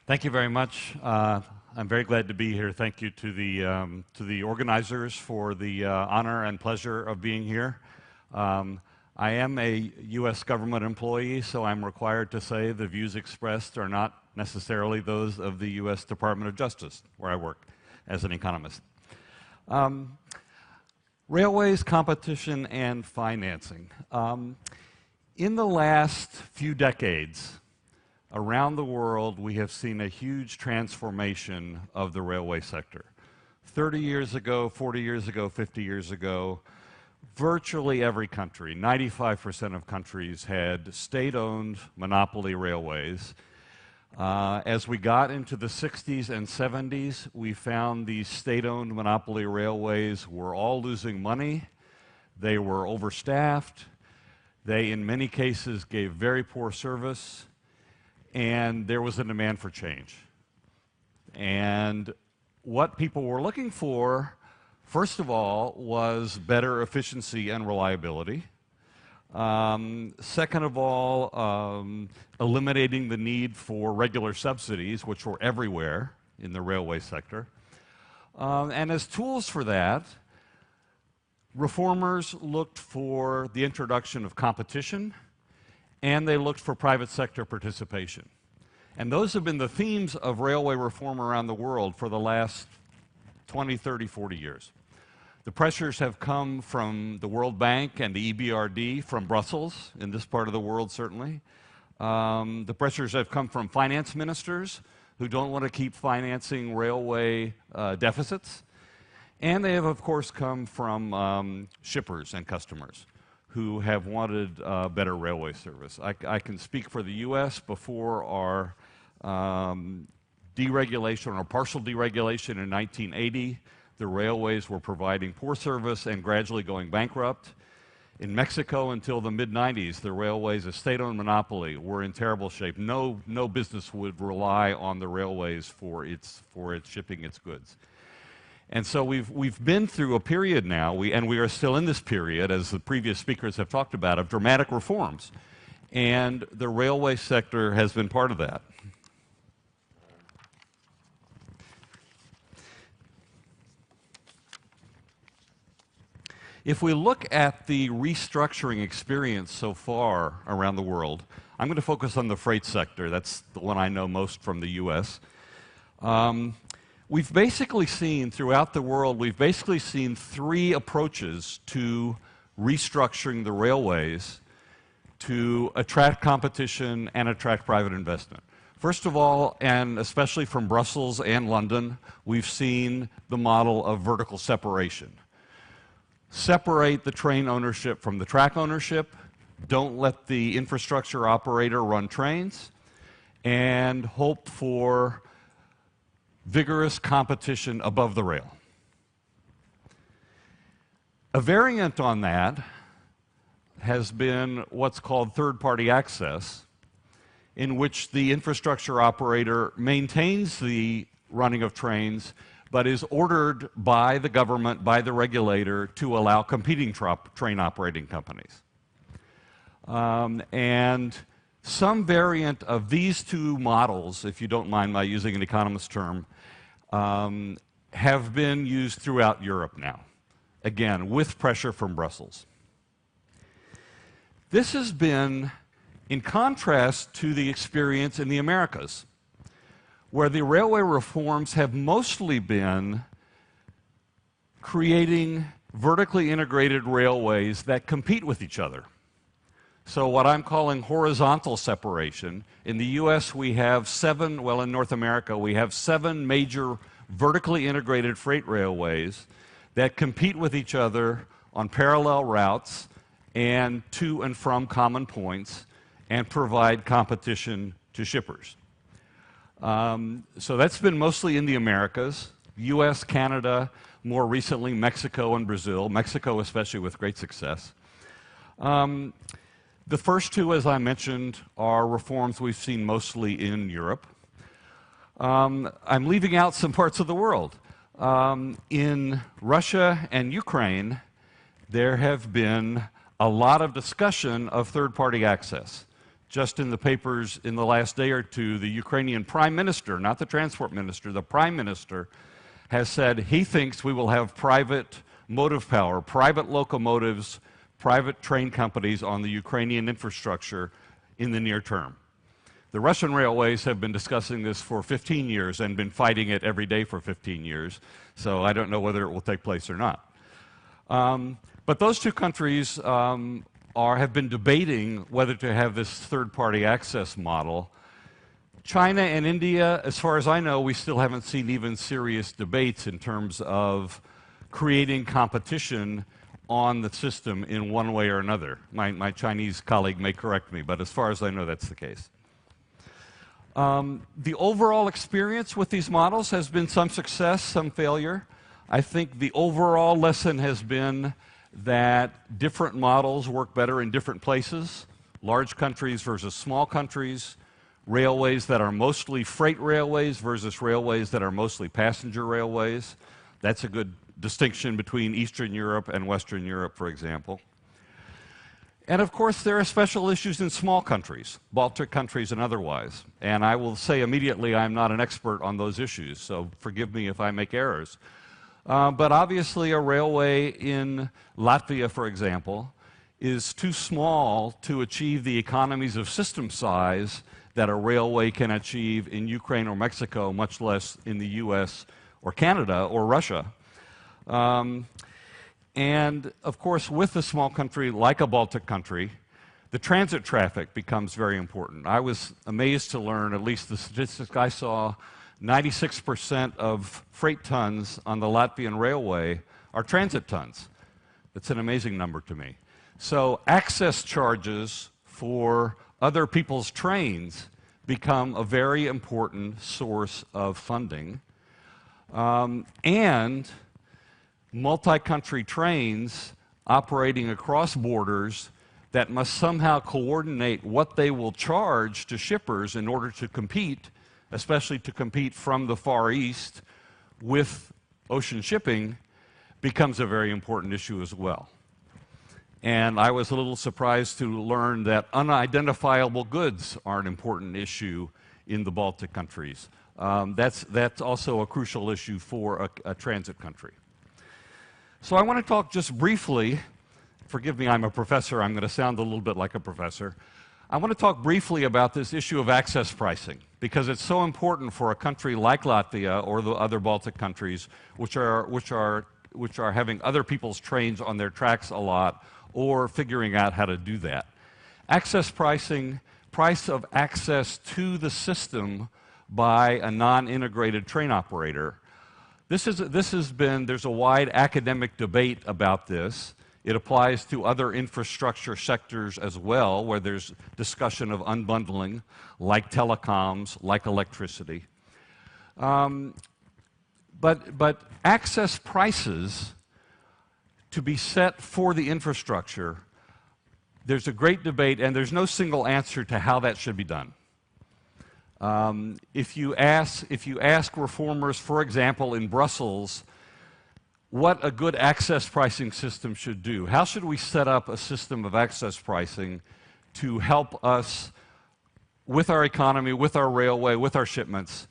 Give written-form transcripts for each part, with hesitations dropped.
Thank you very much. I'm very glad to be here. Thank you to the organizers for the honor and pleasure of being here. I am a U.S. government employee, so I'm required to say the views expressed are not necessarily those of the U.S. Department of Justice, where I work as an economist. Railways, competition, and financing. In the last few decades, around the world, we have seen a huge transformation of the railway sector. 30 years ago, 40 years ago, 50 years ago, virtually every country, 95% of countries, had state-owned monopoly railways. As we got into the 60s and 70s, we found these state-owned monopoly railways were all losing money. They were overstaffed. They, in many cases, gave very poor service. And there was a demand for change. And what people were looking for, first of all, was better efficiency and reliability. Second of all, eliminating the need for regular subsidies, which were everywhere in the railway sector. And as tools for that, reformers looked for the introduction of competition, and they looked for private sector participation. And those have been the themes of railway reform around the world for the last 20, 30, 40 years. The pressures have come from the World Bank and the EBRD, from Brussels, in this part of the world certainly. The pressures have come from finance ministers who don't want to keep financing railway deficits. And they have, of course, come from shippers and customers who have wanted better railway service. I can speak for the U.S. Before our deregulation or partial deregulation in 1980, the railways were providing poor service and gradually going bankrupt. In Mexico, until the mid-90s, the railways, a state-owned monopoly, were in terrible shape. No business would rely on the railways for its shipping its goods. And so we've been through a period now, and we are still in this period, as the previous speakers have talked about, of dramatic reforms. And the railway sector has been part of that. If we look at the restructuring experience so far around the world, I'm going to focus on the freight sector. That's the one I know most from the U.S. We've basically seen, throughout the world, we've basically seen three approaches to restructuring the railways to attract competition and attract private investment. First of all, and especially from Brussels and London, we've seen the model of vertical separation. Separate the train ownership from the track ownership, don't let the infrastructure operator run trains, and hope for vigorous competition above the rail. A variant on that has been what's called third-party access, in which the infrastructure operator maintains the running of trains, but is ordered by the government, by the regulator, to allow competing train operating companies. And some variant of these two models, if you don't mind my using an economist term, have been used throughout Europe now, again, with pressure from Brussels. This has been in contrast to the experience in the Americas, where the railway reforms have mostly been creating vertically integrated railways that compete with each other. So what I'm calling horizontal separation. In the U.S. we have in North America we have 7 major vertically integrated freight railways that compete with each other on parallel routes and to and from common points and provide competition to shippers. So that's been mostly in the Americas, U.S., Canada, more recently Mexico and Brazil, Mexico especially with great success. The first two, as I mentioned, are reforms we've seen mostly in Europe. I'm leaving out some parts of the world. In Russia and Ukraine, there have been a lot of discussion of third-party access. Just in the papers in the last day or two, the Ukrainian Prime Minister, not the Transport Minister, the Prime Minister, has said he thinks we will have private motive power, private locomotives, private train companies on the Ukrainian infrastructure in the near term. The Russian railways have been discussing this for 15 years and been fighting it every day for 15 years, so I don't know whether it will take place or not. But those two countries have been debating whether to have this third-party access model. China and India, as far as I know, we still haven't seen even serious debates in terms of creating competition on the system in one way or another. My Chinese colleague may correct me, but as far as I know, that's the case. The overall experience with these models has been some success, some failure. I think the overall lesson has been that different models work better in different places, large countries versus small countries, railways that are mostly freight railways versus railways that are mostly passenger railways. That's a good distinction between Eastern Europe and Western Europe, for example. And of course, there are special issues in small countries, Baltic countries and otherwise. And I will say immediately I'm not an expert on those issues, so forgive me if I make errors. But obviously a railway in Latvia, for example, is too small to achieve the economies of system size that a railway can achieve in Ukraine or Mexico, much less in the US or Canada or Russia. And of course, with a small country like a Baltic country, the transit traffic becomes very important. I was amazed to learn, at least the statistics I saw, 96% of freight tons on the Latvian railway are transit tons. That's an amazing number to me. So access charges for other people's trains become a very important source of funding. And multi-country trains operating across borders that must somehow coordinate what they will charge to shippers in order to compete, especially to compete from the Far East with ocean shipping, becomes a very important issue as well. And I was a little surprised to learn that unidentifiable goods are an important issue in the Baltic countries. That's also a crucial issue for a transit country. So I want to talk just briefly, forgive me, I'm a professor, I'm going to sound a little bit like a professor. I want to talk briefly about this issue of access pricing, because it's so important for a country like Latvia or the other Baltic countries, which are having other people's trains on their tracks a lot, or figuring out how to do that. Access pricing, price of access to the system by a non-integrated train operator. There's a wide academic debate about this. It applies to other infrastructure sectors as well, where there's discussion of unbundling, like telecoms, like electricity. But access prices to be set for the infrastructure, there's a great debate, and there's no single answer to how that should be done. If you ask reformers, for example, in Brussels, what a good access pricing system should do, how should we set up a system of access pricing to help us with our economy, with our railway, with our shipments,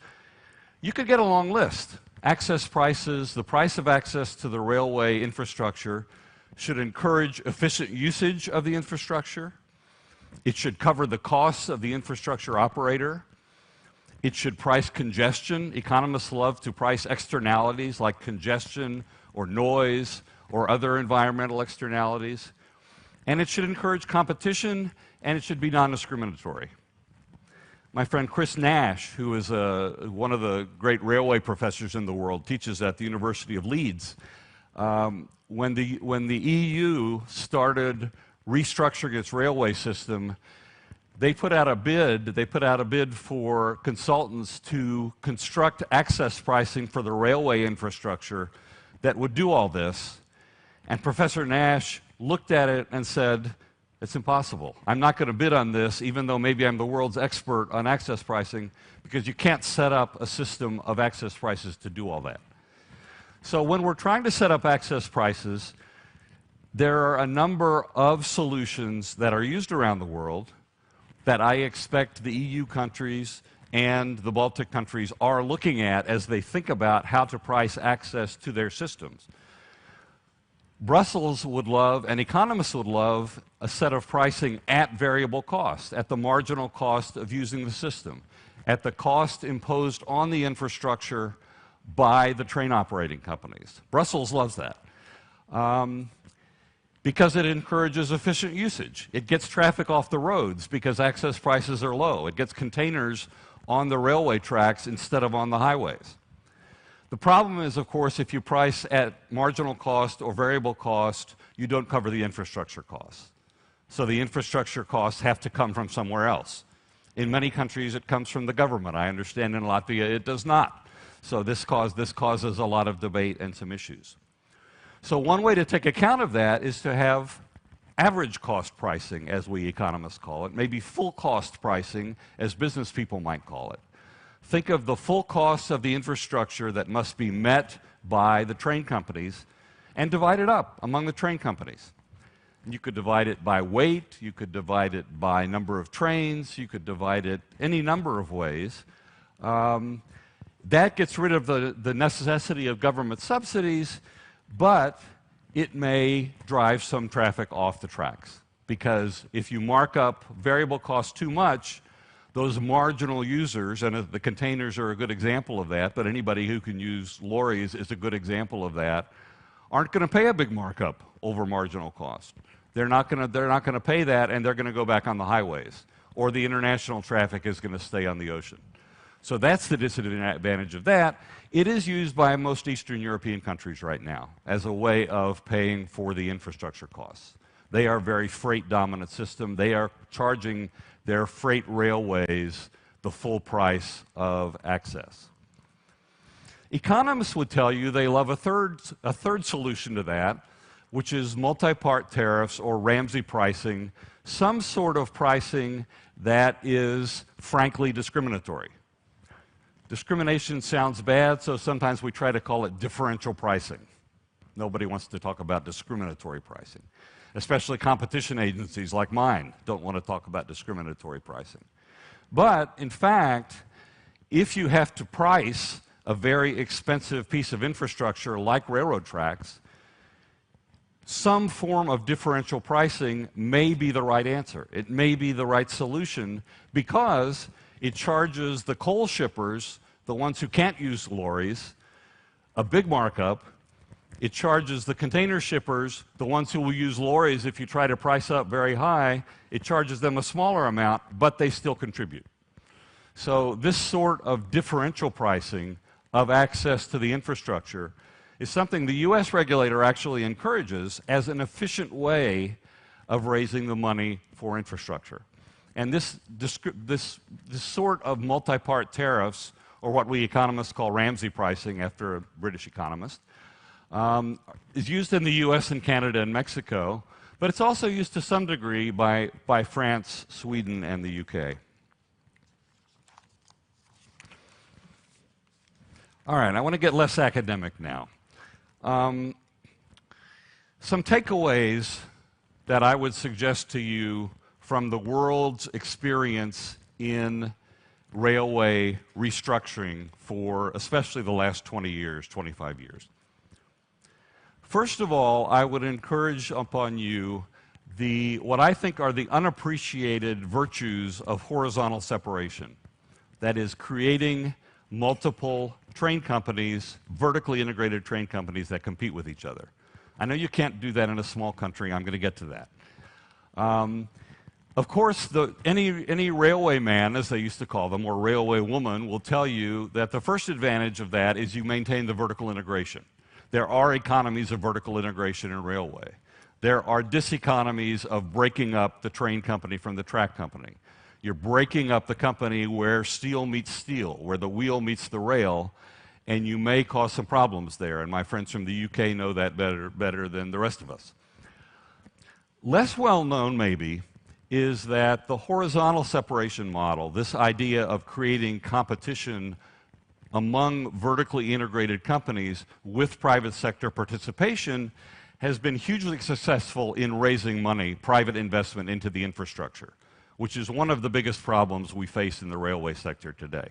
you could get a long list. Access prices, the price of access to the railway infrastructure should encourage efficient usage of the infrastructure. It should cover the costs of the infrastructure operator. It should price congestion. Economists love to price externalities like congestion or noise or other environmental externalities. And it should encourage competition, and it should be non-discriminatory. My friend Chris Nash, who is one of the great railway professors in the world, teaches at the University of Leeds. When the EU started restructuring its railway system, they put out a bid for consultants to construct access pricing for the railway infrastructure that would do all this. And Professor Nash looked at it and said, it's impossible. I'm not going to bid on this, even though maybe I'm the world's expert on access pricing, because you can't set up a system of access prices to do all that. So when we're trying to set up access prices, there are a number of solutions that are used around the world. that I expect the EU countries and the Baltic countries are looking at as they think about how to price access to their systems. Brussels would love, and economists would love, a set of pricing at variable cost, at the marginal cost of using the system, at the cost imposed on the infrastructure by the train operating companies. Brussels loves that. Because it encourages efficient usage. It gets traffic off the roads because access prices are low. It gets containers on the railway tracks instead of on the highways. The problem is, of course, if you price at marginal cost or variable cost, you don't cover the infrastructure costs. So the infrastructure costs have to come from somewhere else. In many countries, it comes from the government. I understand in Latvia it does not. So this causes a lot of debate and some issues. So one way to take account of that is to have average cost pricing, as we economists call it, maybe full cost pricing, as business people might call it. Think of the full costs of the infrastructure that must be met by the train companies and divide it up among the train companies. You could divide it by weight, you could divide it by number of trains, you could divide it any number of ways. That gets rid of the necessity of government subsidies, but it may drive some traffic off the tracks. Because if you mark up variable costs too much, those marginal users, and the containers are a good example of that, but anybody who can use lorries is a good example of that, aren't going to pay a big markup over marginal cost. They're not going to pay that, and they're going to go back on the highways, or the international traffic is going to stay on the ocean. So that's the disadvantage of that. It is used by most Eastern European countries right now as a way of paying for the infrastructure costs. They are a very freight-dominant system. They are charging their freight railways the full price of access. Economists would tell you they love a third solution to that, which is multi-part tariffs or Ramsey pricing, some sort of pricing that is frankly discriminatory. Discrimination sounds bad, so sometimes we try to call it differential pricing. Nobody wants to talk about discriminatory pricing. Especially competition agencies like mine don't want to talk about discriminatory pricing. But, in fact, if you have to price a very expensive piece of infrastructure like railroad tracks, some form of differential pricing may be the right answer. It may be the right solution because it charges the coal shippers, the ones who can't use lorries, a big markup. It charges the container shippers, the ones who will use lorries, if you try to price up very high, it charges them a smaller amount, but they still contribute. So this sort of differential pricing of access to the infrastructure is something the US regulator actually encourages as an efficient way of raising the money for infrastructure. And this sort of multi-part tariffs, or what we economists call Ramsey pricing after a British economist, is used in the US and Canada and Mexico, but it's also used to some degree by France, Sweden, and the UK. All right, I want to get less academic now. Some takeaways that I would suggest to you from the world's experience in railway restructuring for especially the last 20 years, 25 years. First of all, I would encourage upon you what I think are the unappreciated virtues of horizontal separation. That is, creating multiple train companies, vertically integrated train companies that compete with each other. I know you can't do that in a small country. I'm going to get to that. Of course, any railway man, as they used to call them, or railway woman, will tell you that the first advantage of that is you maintain the vertical integration. There are economies of vertical integration in railway. There are diseconomies of breaking up the train company from the track company. You're breaking up the company where steel meets steel, where the wheel meets the rail, and you may cause some problems there. And my friends from the UK know that better than the rest of us. Less well known, maybe, is that the horizontal separation model, this idea of creating competition among vertically integrated companies with private sector participation, has been hugely successful in raising money, private investment into the infrastructure. which is one of the biggest problems we face in the railway sector today.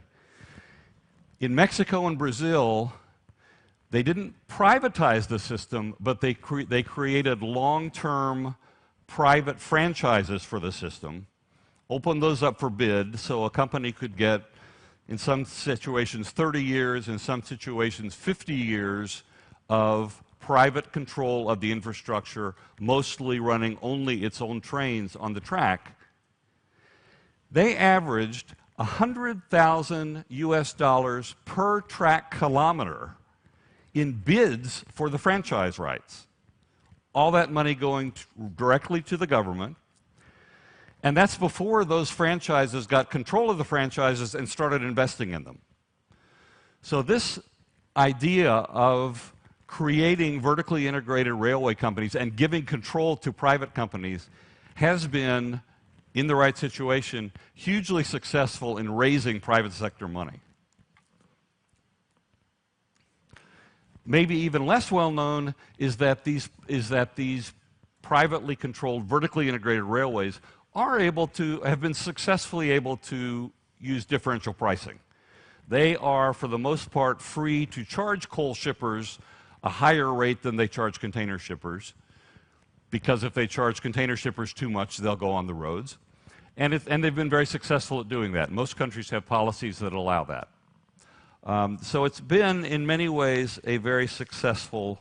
In Mexico and Brazil, they didn't privatize the system, but they created long-term private franchises for the system, opened those up for bid so a company could get, in some situations, 30 years, in some situations, 50 years of private control of the infrastructure, mostly running only its own trains on the track. They averaged $100,000 per track kilometer in bids for the franchise rights. All that money going directly to the government. And that's before those franchises got control of the franchises and started investing in them. So this idea of creating vertically integrated railway companies and giving control to private companies has been, in the right situation, hugely successful in raising private sector money. Maybe even less well known is that these privately controlled, vertically integrated railways have been successfully able to use differential pricing. They are, for the most part, free to charge coal shippers a higher rate than they charge container shippers, because if they charge container shippers too much, they'll go on the roads. And they've been very successful at doing that. Most countries have policies that allow that. So it's been, in many ways, a very successful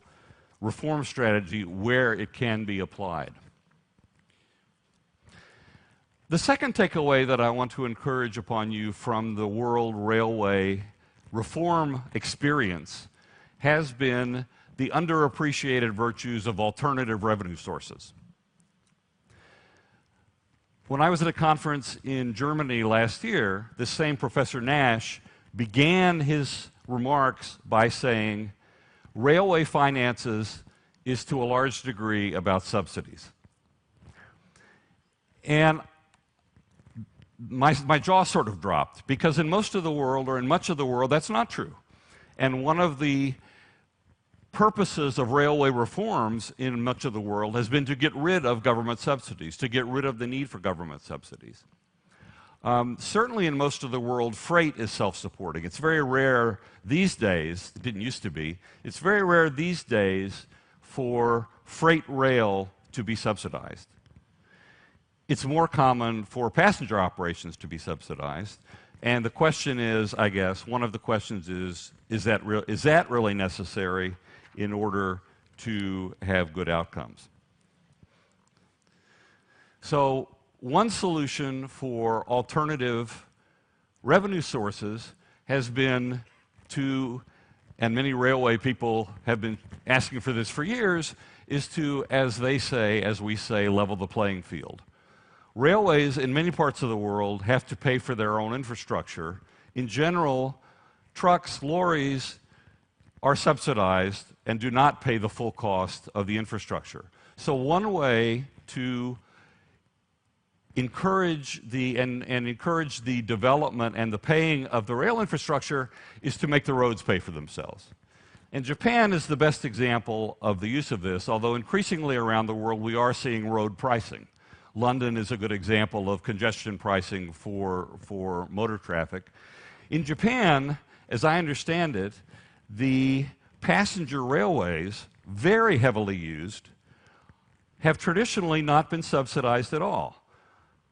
reform strategy where it can be applied. The second takeaway that I want to encourage upon you from the world railway reform experience has been the underappreciated virtues of alternative revenue sources. When I was at a conference in Germany last year, this same Professor Nash began his remarks by saying, railway finances is to a large degree about subsidies. And my jaw sort of dropped, because in most of the world, or in much of the world, that's not true. And one of the purposes of railway reforms in much of the world has been to get rid of government subsidies, to get rid of the need for government subsidies. Certainly in most of the world, freight is self-supporting. It's very rare these days, it didn't used to be, it's very rare these days for freight rail to be subsidized. It's more common for passenger operations to be subsidized. And the question is, I guess, one of the questions is that really necessary in order to have good outcomes? So one solution for alternative revenue sources has been to, and many railway people have been asking for this for years, is to, as we say, level the playing field. Railways in many parts of the world have to pay for their own infrastructure. In general, trucks, lorries are subsidized and do not pay the full cost of the infrastructure. So one way to encourage the development and the paying of the rail infrastructure is to make the roads pay for themselves. And Japan is the best example of the use of this, although increasingly around the world we are seeing road pricing. London is a good example of congestion pricing for motor traffic. In Japan, as I understand it, the passenger railways, very heavily used, have traditionally not been subsidized at all.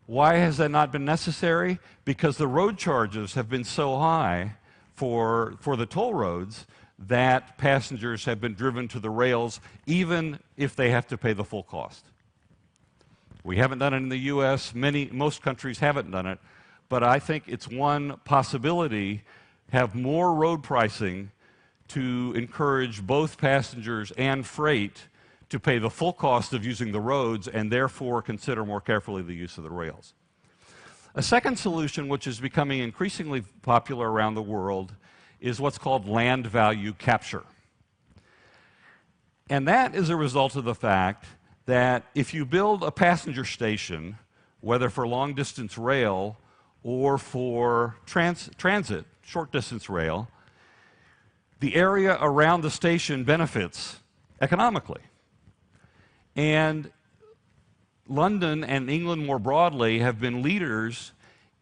Why has that not been necessary? Because the road charges have been so high for the toll roads that passengers have been driven to the rails even if they have to pay the full cost. We haven't done it in the US, most countries haven't done it, but I think it's one possibility, have more road pricing to encourage both passengers and freight to pay the full cost of using the roads and therefore consider more carefully the use of the rails. A second solution, which is becoming increasingly popular around the world, is what's called land value capture. And that is a result of the fact that if you build a passenger station, whether for long-distance rail or for transit, short-distance rail, the area around the station benefits economically. And London and England more broadly have been leaders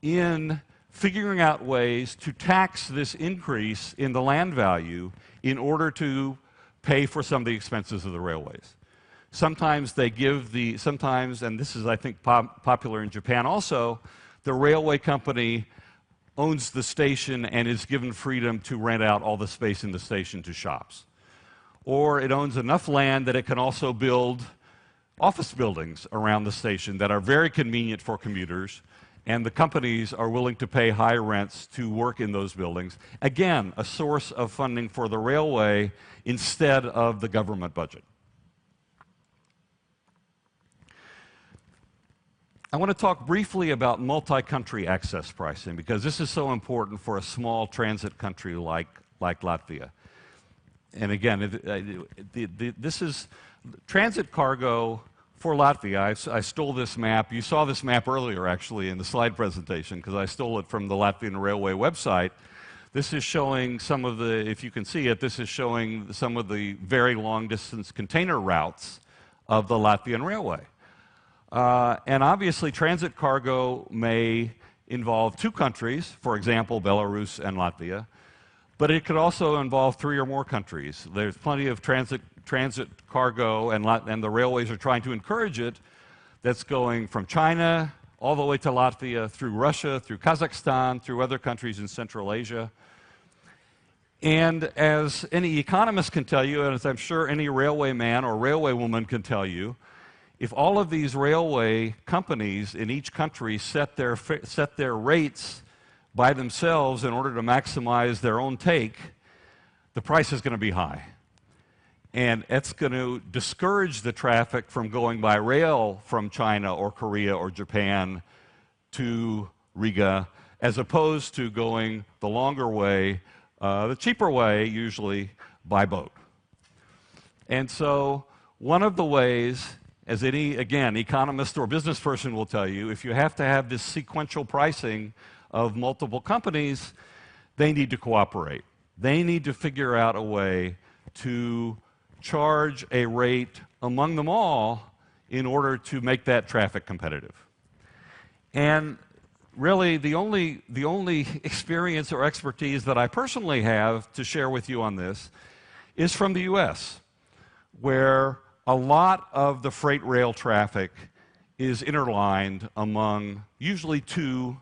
in figuring out ways to tax this increase in the land value in order to pay for some of the expenses of the railways. Sometimes they give sometimes, and this is, I think, popular in Japan also, the railway company owns the station and is given freedom to rent out all the space in the station to shops. Or it owns enough land that it can also build office buildings around the station that are very convenient for commuters, and the companies are willing to pay high rents to work in those buildings. Again, a source of funding for the railway instead of the government budget. I want to talk briefly about multi-country access pricing, because this is so important for a small transit country like Latvia. And again, this is transit cargo for Latvia. I stole this map. You saw this map earlier, actually, in the slide presentation, because I stole it from the Latvian Railway website. This is showing some of the, if you can see it, this is showing some of the very long-distance container routes of the Latvian Railway. And obviously, transit cargo may involve two countries, for example, Belarus and Latvia, but it could also involve 3 or more countries. There's plenty of transit cargo, and the railways are trying to encourage it, that's going from China all the way to Latvia, through Russia, through Kazakhstan, through other countries in Central Asia. And as any economist can tell you, and as I'm sure any railway man or railway woman can tell you, if all of these railway companies in each country set their rates by themselves in order to maximize their own take, the price is going to be high. And it's going to discourage the traffic from going by rail from China or Korea or Japan to Rīgā, as opposed to going the longer way, the cheaper way, usually by boat. And so one of the ways, as any, again, economist or business person will tell you, if you have to have this sequential pricing of multiple companies, they need to cooperate. They need to figure out a way to charge a rate among them all in order to make that traffic competitive. And really, the only experience or expertise that I personally have to share with you on this is from the US, where a lot of the freight rail traffic is interlined among usually 2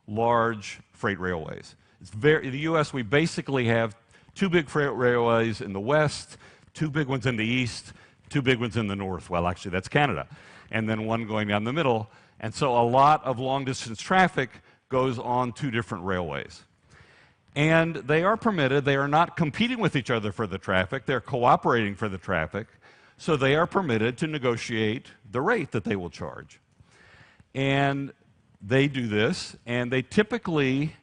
large freight railways. In the US, we basically have 2 big freight railways in the west, 2 big ones in the east, 2 big ones in the north. Well, actually, that's Canada. And then one going down the middle. And so a lot of long-distance traffic goes on 2 different railways. And they are permitted. They are not competing with each other for the traffic. They're cooperating for the traffic. So they are permitted to negotiate the rate that they will charge. And they do this, and they typically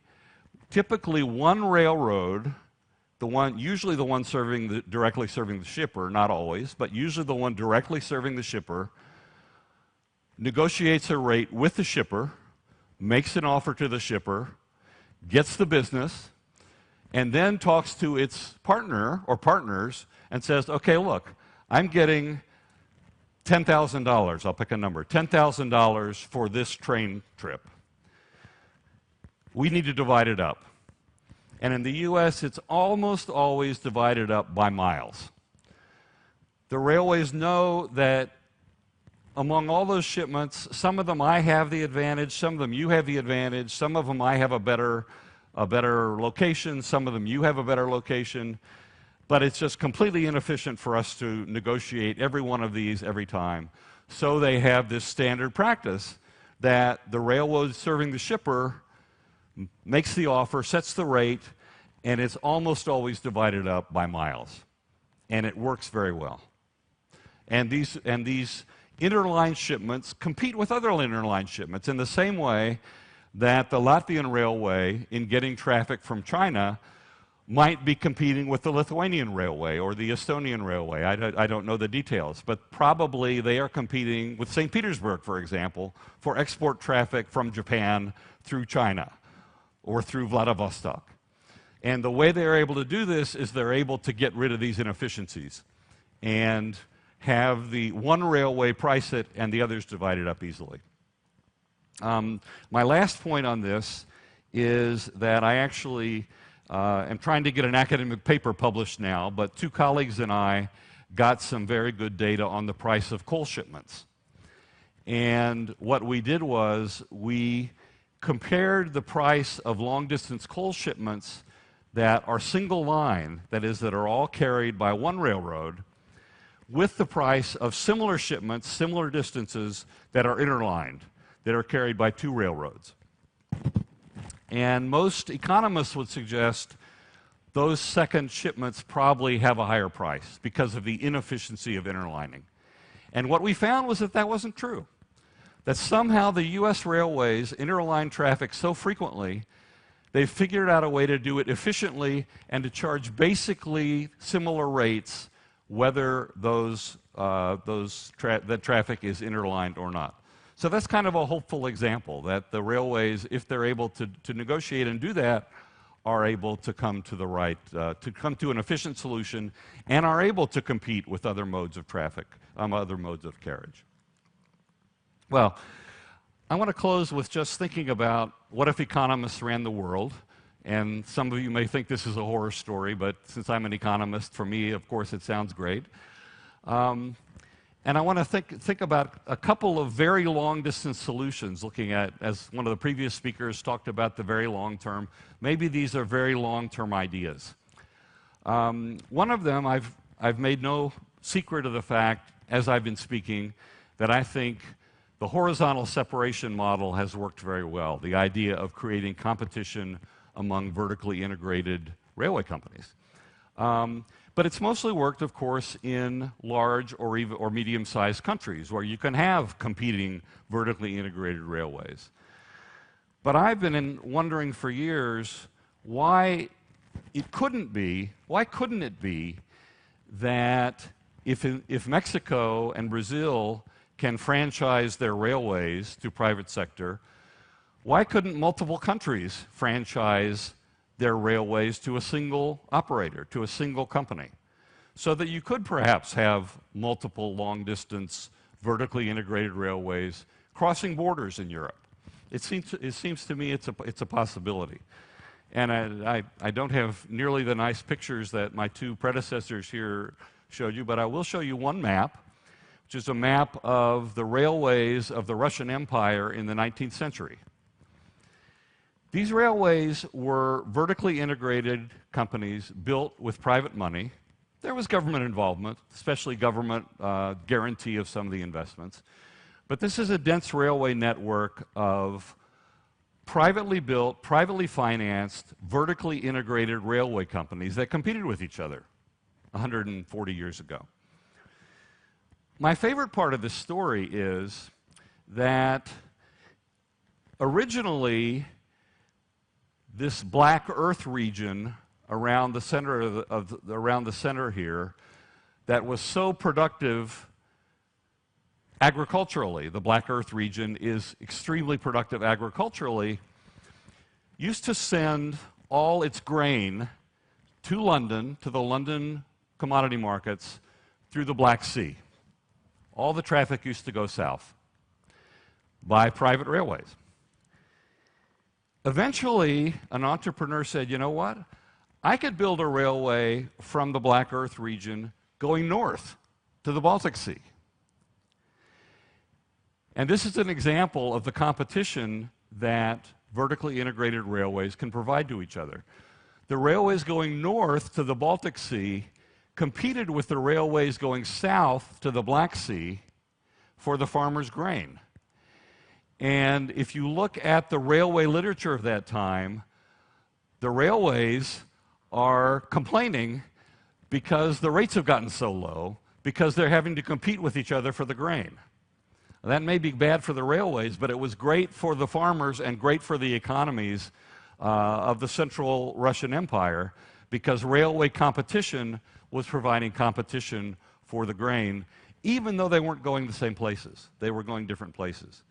one railroad, usually the one directly serving the shipper, not always, but usually the one directly serving the shipper, negotiates a rate with the shipper, makes an offer to the shipper, gets the business, and then talks to its partner or partners and says, okay, look, I'm getting $10,000, I'll pick a number, $10,000 for this train trip. We need to divide it up. And in the US, it's almost always divided up by miles. The railways know that among all those shipments, some of them I have the advantage, some of them you have the advantage, some of them I have a better location, some of them you have a better location. But it's just completely inefficient for us to negotiate every one of these every time. So they have this standard practice that the railroad serving the shipper makes the offer, sets the rate, and it's almost always divided up by miles. And it works very well. And these interline shipments compete with other interline shipments in the same way that the Latvian Railway, in getting traffic from China, might be competing with the Lithuanian Railway or the Estonian Railway. I don't know the details, but probably they are competing with St. Petersburg, for example, for export traffic from Japan through China or through Vladivostok. And the way they're able to do this is they're able to get rid of these inefficiencies and have the one railway price it and the others divide it up easily. My last point on this is that I actually am trying to get an academic paper published now, but two colleagues and I got some very good data on the price of coal shipments. And what we did was we compared the price of long-distance coal shipments that are single line, that is, that are all carried by one railroad, with the price of similar shipments, similar distances that are interlined, that are carried by two railroads. And most economists would suggest those second shipments probably have a higher price because of the inefficiency of interlining. And what we found was that that wasn't true. That somehow the US railways interline traffic so frequently, they've figured out a way to do it efficiently and to charge basically similar rates whether that traffic is interlined or not. So that's kind of a hopeful example that the railways, if they're able to negotiate and do that, are able to come to the right, to come to an efficient solution and are able to compete with other modes of traffic, other modes of carriage. Well, I want to close with just thinking about what if economists ran the world. And some of you may think this is a horror story, but since I'm an economist, for me, of course, it sounds great. And I want to think about a couple of very long-distance solutions, looking at, as one of the previous speakers talked about, the very long-term. Maybe these are very long-term ideas. One of them, I've made no secret of the fact, as I've been speaking, that I think the horizontal separation model has worked very well, the idea of creating competition among vertically integrated railway companies. But it's mostly worked, of course, in large or medium-sized countries where you can have competing vertically integrated railways. But I've been wondering for years why couldn't it be that if Mexico and Brazil can franchise their railways to private sector, why couldn't multiple countries franchise their railways to a single operator, to a single company, so that you could perhaps have multiple long-distance, vertically integrated railways crossing borders in Europe? It seems to me it's a possibility. And I don't have nearly the nice pictures that my two predecessors here showed you, but I will show you one map, which is a map of the railways of the Russian Empire in the 19th century. These railways were vertically integrated companies built with private money. There was government involvement, especially government guarantee of some of the investments. But this is a dense railway network of privately built, privately financed, vertically integrated railway companies that competed with each other 140 years ago. My favorite part of this story is that originally this black earth region around the center around the center here that was so productive agriculturally, the black earth region is extremely productive agriculturally, used to send all its grain to London, to the London commodity markets, through the Black Sea. All the traffic used to go south by private railways. Eventually, an entrepreneur said, you know what? I could build a railway from the Black Earth region going north to the Baltic Sea. And this is an example of the competition that vertically integrated railways can provide to each other. The railways going north to the Baltic Sea competed with the railways going south to the Black Sea for the farmers' grain. And if you look at the railway literature of that time, the railways are complaining because the rates have gotten so low, because they're having to compete with each other for the grain. That may be bad for the railways, but it was great for the farmers and great for the economies of the Central Russian Empire, because railway competition was providing competition for the grain, even though they weren't going the same places. They were going different places.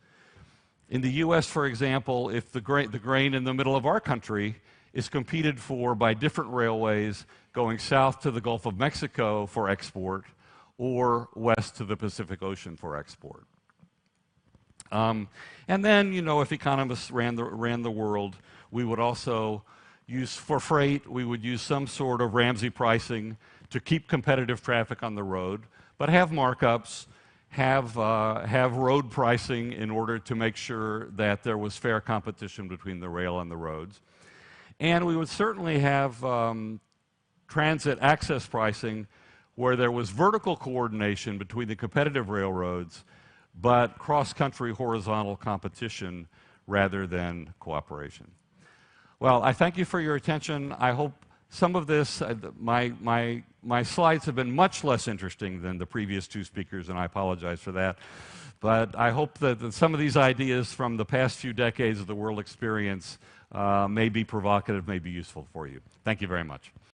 In the US, for example, if the grain in the middle of our country is competed for by different railways going south to the Gulf of Mexico for export, or west to the Pacific Ocean for export. And then, you know, if economists ran the world, we would also use, for freight, we would use some sort of Ramsey pricing to keep competitive traffic on the road, but have markups, have road pricing in order to make sure that there was fair competition between the rail and the roads. And we would certainly have transit access pricing where there was vertical coordination between the competitive railroads, but cross-country horizontal competition rather than cooperation. Well, I thank you for your attention. I hope some of this, my slides have been much less interesting than the previous two speakers, and I apologize for that. But I hope that some of these ideas from the past few decades of the world experience may be provocative, may be useful for you. Thank you very much.